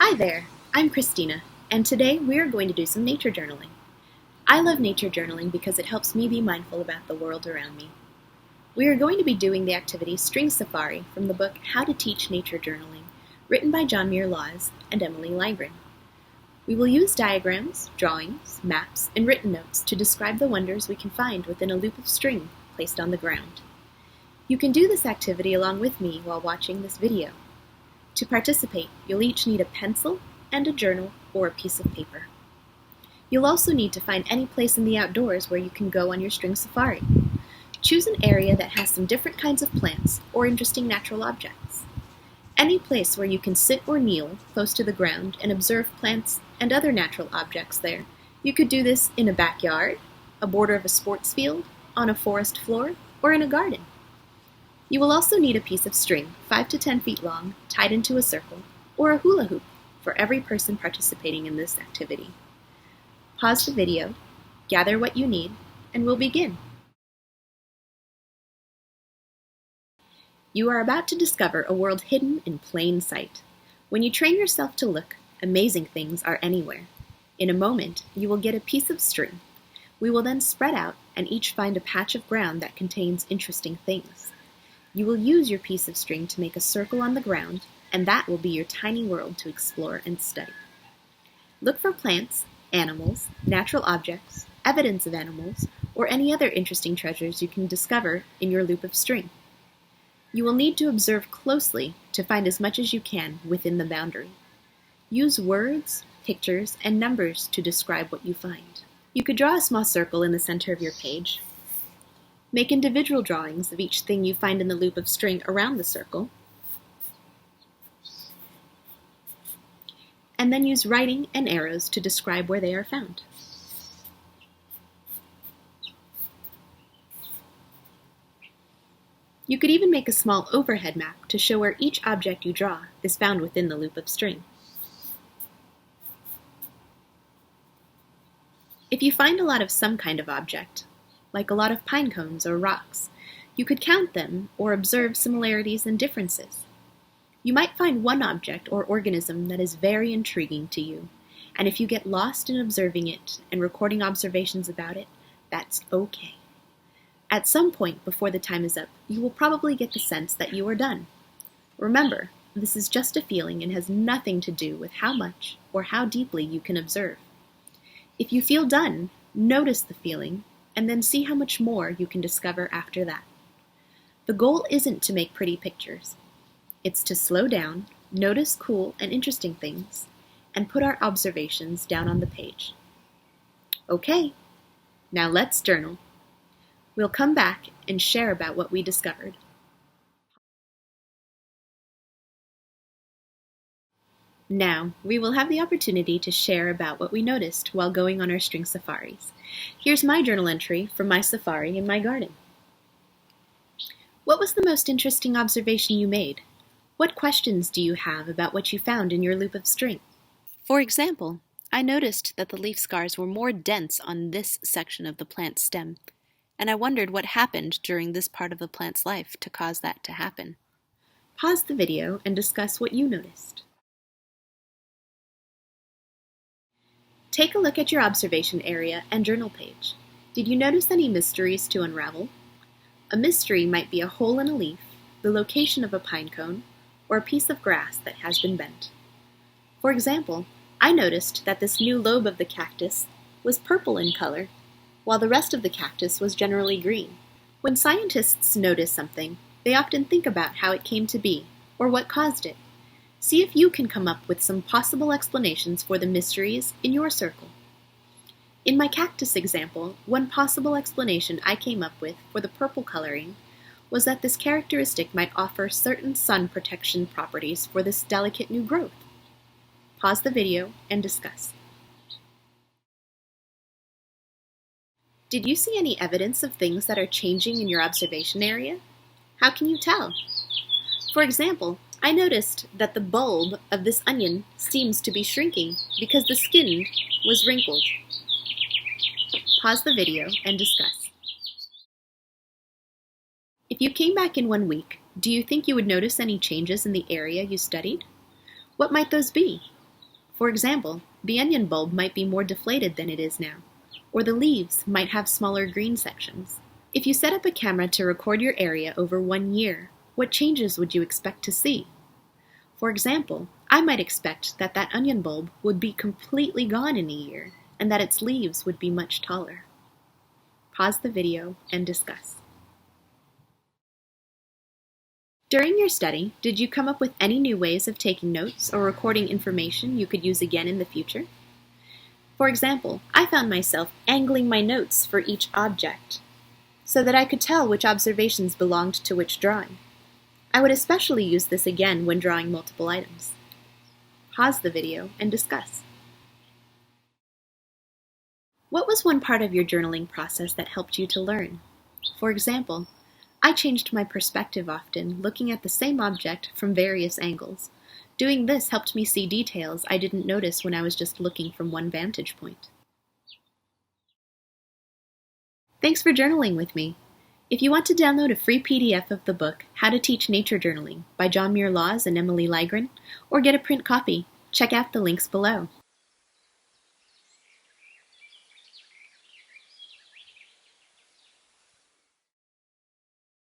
Hi there, I'm Christina, and today we are going to do some nature journaling. I love nature journaling because it helps me be mindful about the world around me. We are going to be doing the activity String Safari from the book How to Teach Nature Journaling, written by John Muir Laws and Emily Ligren. We will use diagrams, drawings, maps, and written notes to describe the wonders we can find within a loop of string placed on the ground. You can do this activity along with me while watching this video. To participate, you'll each need a pencil and a journal or a piece of paper. You'll also need to find any place in the outdoors where you can go on your string safari. Choose an area that has some different kinds of plants or interesting natural objects. Any place where you can sit or kneel close to the ground and observe plants and other natural objects there. You could do this in a backyard, a border of a sports field, on a forest floor, or in a garden. You will also need a piece of string 5 to 10 feet long tied into a circle, or a hula hoop for every person participating in this activity. Pause the video, gather what you need, and we'll begin. You are about to discover a world hidden in plain sight. When you train yourself to look, amazing things are anywhere. In a moment, you will get a piece of string. We will then spread out and each find a patch of ground that contains interesting things. You will use your piece of string to make a circle on the ground, and that will be your tiny world to explore and study. Look for plants, animals, natural objects, evidence of animals, or any other interesting treasures you can discover in your loop of string. You will need to observe closely to find as much as you can within the boundary. Use words, pictures, and numbers to describe what you find. You could draw a small circle in the center of your page. Make individual drawings of each thing you find in the loop of string around the circle, and then use writing and arrows to describe where they are found. You could even make a small overhead map to show where each object you draw is found within the loop of string. If you find a lot of some kind of object, like a lot of pine cones or rocks, you could count them or observe similarities and differences. You might find one object or organism that is very intriguing to you, and if you get lost in observing it and recording observations about it, that's okay. At some point before the time is up, you will probably get the sense that you are done. Remember, this is just a feeling and has nothing to do with how much or how deeply you can observe. If you feel done, notice the feeling, and then see how much more you can discover after that. The goal isn't to make pretty pictures. It's to slow down, notice cool and interesting things, and put our observations down on the page. Okay, now let's journal. We'll come back and share about what we discovered. Now, we will have the opportunity to share about what we noticed while going on our string safaris. Here's my journal entry from my safari in my garden. What was the most interesting observation you made? What questions do you have about what you found in your loop of string? For example, I noticed that the leaf scars were more dense on this section of the plant's stem, and I wondered what happened during this part of the plant's life to cause that to happen. Pause the video and discuss what you noticed. Take a look at your observation area and journal page. Did you notice any mysteries to unravel? A mystery might be a hole in a leaf, the location of a pine cone, or a piece of grass that has been bent. For example, I noticed that this new lobe of the cactus was purple in color, while the rest of the cactus was generally green. When scientists notice something, they often think about how it came to be, or what caused it. See if you can come up with some possible explanations for the mysteries in your circle. In my cactus example, one possible explanation I came up with for the purple coloring was that this characteristic might offer certain sun protection properties for this delicate new growth. Pause the video and discuss. Did you see any evidence of things that are changing in your observation area? How can you tell? For example, I noticed that the bulb of this onion seems to be shrinking because the skin was wrinkled. Pause the video and discuss. If you came back in 1 week, do you think you would notice any changes in the area you studied? What might those be? For example, the onion bulb might be more deflated than it is now, or the leaves might have smaller green sections. If you set up a camera to record your area over 1 year, what changes would you expect to see? For example, I might expect that that onion bulb would be completely gone in a year, and that its leaves would be much taller. Pause the video and discuss. During your study, did you come up with any new ways of taking notes or recording information you could use again in the future? For example, I found myself angling my notes for each object, so that I could tell which observations belonged to which drawing. I would especially use this again when drawing multiple items. Pause the video and discuss. What was one part of your journaling process that helped you to learn? For example, I changed my perspective often, looking at the same object from various angles. Doing this helped me see details I didn't notice when I was just looking from one vantage point. Thanks for journaling with me. If you want to download a free PDF of the book, How to Teach Nature Journaling by John Muir Laws and Emily Ligren, or get a print copy, check out the links below.